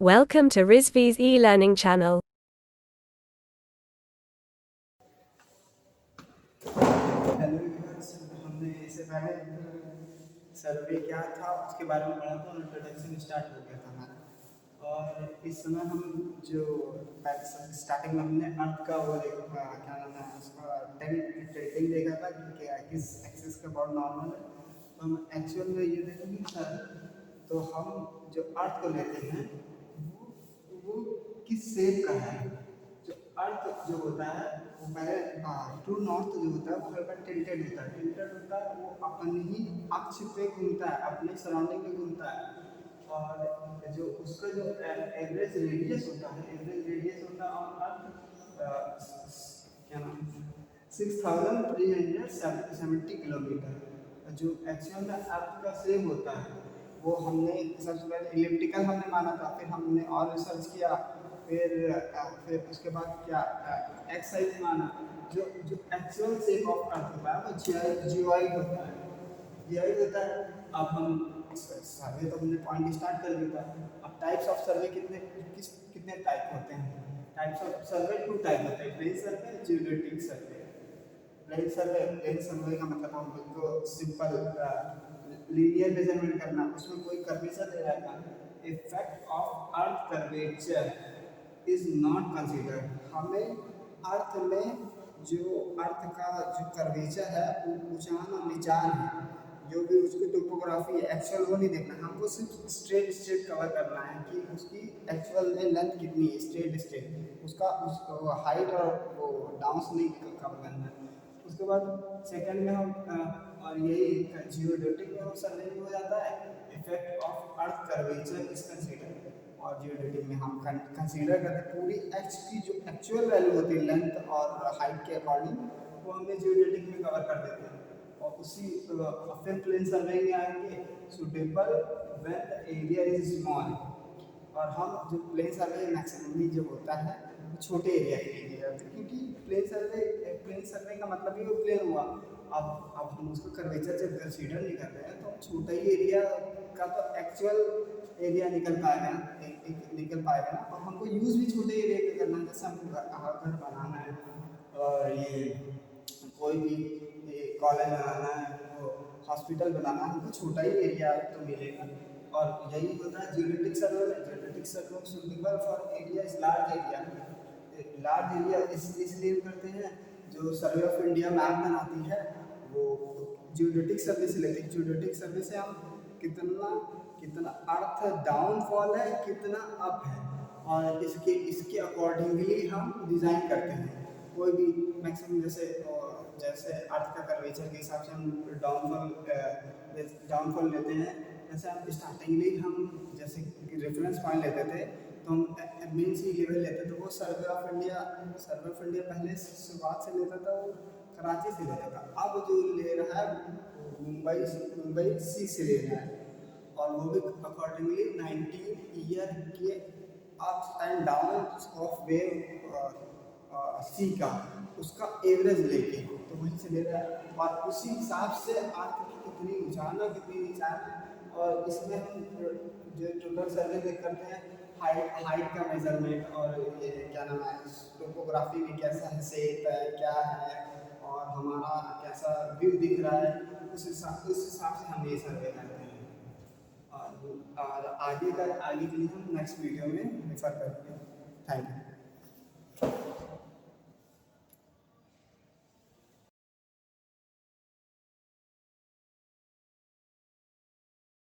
Welcome to Rizvi's e-learning channel. Hello viewers, हमने इससे पहले सर्वे क्या था उसके बारे में पढ़ा था और इंट्रोडक्शन स्टार्ट हो गया था हमारा। और इस समय हम जो स्टार्टिंग में हमने अर्थ का वो देखा, क्या नाम है उसका, टिल्टिंग देखा था कि क्या किस एक्सिस का बहुत नॉर्मल है। तो हम एक्चुअल में ये देखेंगे सर, तो हम जो अर्थ को लेते हैं वो किस शेप का है। जो अर्थ जो होता है वो पहले ट्रू नॉर्थ जो होता है वो हल्का टिल्टेड होता है। टिल्टेड होता है वो अपने ही अक्ष पे घूमता है, अपने सराउंडिंग में घूमता है। और जो उसका जो एवरेज रेडियस होता है, एवरेज रेडियस होता है ऑन अर्थ, क्या नाम, 6370 किलोमीटर। जो एक्चुअल में अर्थ का शेप होता है वो हमने सबसे पहले इलिप्टिकल हमने माना था, फिर हमने और रिसर्च किया, फिर उसके बाद क्या एक्साइज माना। जो जो एक्चुअल शेप ऑफ अर्थ होता है वो जियोइड होता है, जियोइड होता है। अब हम सर्वे तो हमने पॉइंट स्टार्ट कर दिया था। अब टाइप्स ऑफ सर्वे कितने टाइप होते हैं। Types of survey two type होते हैं, plain survey, geodetic survey. Plain survey का मतलब हम को सिंपल लीनियर मेजरमेंट करना, उसमें कोई कर्वेचर नहीं रहेगा। Effect of earth curvature is not considered. हमें अर्थ में जो अर्थ का जो कर्वेचर है वो ऊंचान और नीचान है, जो भी उसकी टोपोग्राफी है एक्चुअल वो नहीं देखना, हमको सिर्फ स्ट्रेट स्ट्रेट कवर करना है कि उसकी एक्चुअल में लेंथ कितनी है, स्ट्रेट स्ट्रेट उसका हाइट और वो डाउन्स नहीं कवर करना है। उसके बाद सेकंड में हम और यही जियोडेटिक में हम सर्वे हो जाता है, effect of earth curvature is consider. और जियोडेटिक में हम कंसीडर करते हैं पूरी एक्स की जो एक्चुअल वैल्यू होती है लेंथ और हाइट के अकॉर्डिंग, वो हमें जियोडेटिक में कवर कर देते हैं। और उसी फिर प्लेन सर्वे में आएंगे, suitable when the area is small. और हम जो प्लेन सर्वे मैक्सिममली जो होता है वो छोटे एरिया के लिए किया जाता है, क्योंकि प्लेन सर्वे का मतलब ही वो प्लेन हुआ। अब हम उसको कर्वेचर जब कंसीडर नहीं कर रहे हैं तो हम छोटा ही एरिया का तो एक्चुअल एरिया निकल पाएगा ना, निकल पाएगा ना। और हमको यूज़ भी छोटे एरिया का करना है, जैसे हमको घर बनाना है और ये कोई भी कॉलेज बनाना है, वो हॉस्पिटल बनाना है, हमको छोटा ही एरिया तो मिलेगा। और यही होता है जियोडेटिक सर्वे में। Geodetic survey suitable for area is large area. Large area इसलिए करते हैं, जो सर्वे ऑफ इंडिया मैप बनाती है वो जियोडेटिक सर्वे से लेते हैं। जियोडेटिक सर्वे से हम कितना कितना अर्थ डाउनफॉल है, कितना अप है, और इसके इसके अकॉर्डिंगली हम डिज़ाइन करते हैं कोई भी मैक्सिमम। जैसे जैसे अर्थ का कर्वेचर के हिसाब से हम डाउनफॉल लेते हैं। जैसे हम स्टार्टिंगली हम जैसे रेफरेंस पॉइंट लेते थे, तो हम मेन सी लेवल लेते थे। वो सर्वे ऑफ इंडिया पहले शुरुआत से लेता था, वो कराची से लेता था। अब जो ले रहा है वो मुंबई सी से ले रहा है, और वो भी अकॉर्डिंगली 19 ईयर के ups and down of wave sea का उसका एवरेज लेके तो वहीं से ले रहा है। और उसी हिसाब से अर्थ की कितनी ऊंचाई है, कितनी नीचाई है। और इसमें हम जो टोटल सर्वे देख करते हैं, हाइट का मेजरमेंट, और ये क्या नाम है, टोपोग्राफी में कैसा है, शेप है, क्या है, और हमारा कैसा व्यू दिख रहा है, उस हिसाब से हम ये सर्वे करते हैं। और आगे के लिए हम नेक्स्ट वीडियो में रेफर करेंगे। Thank you.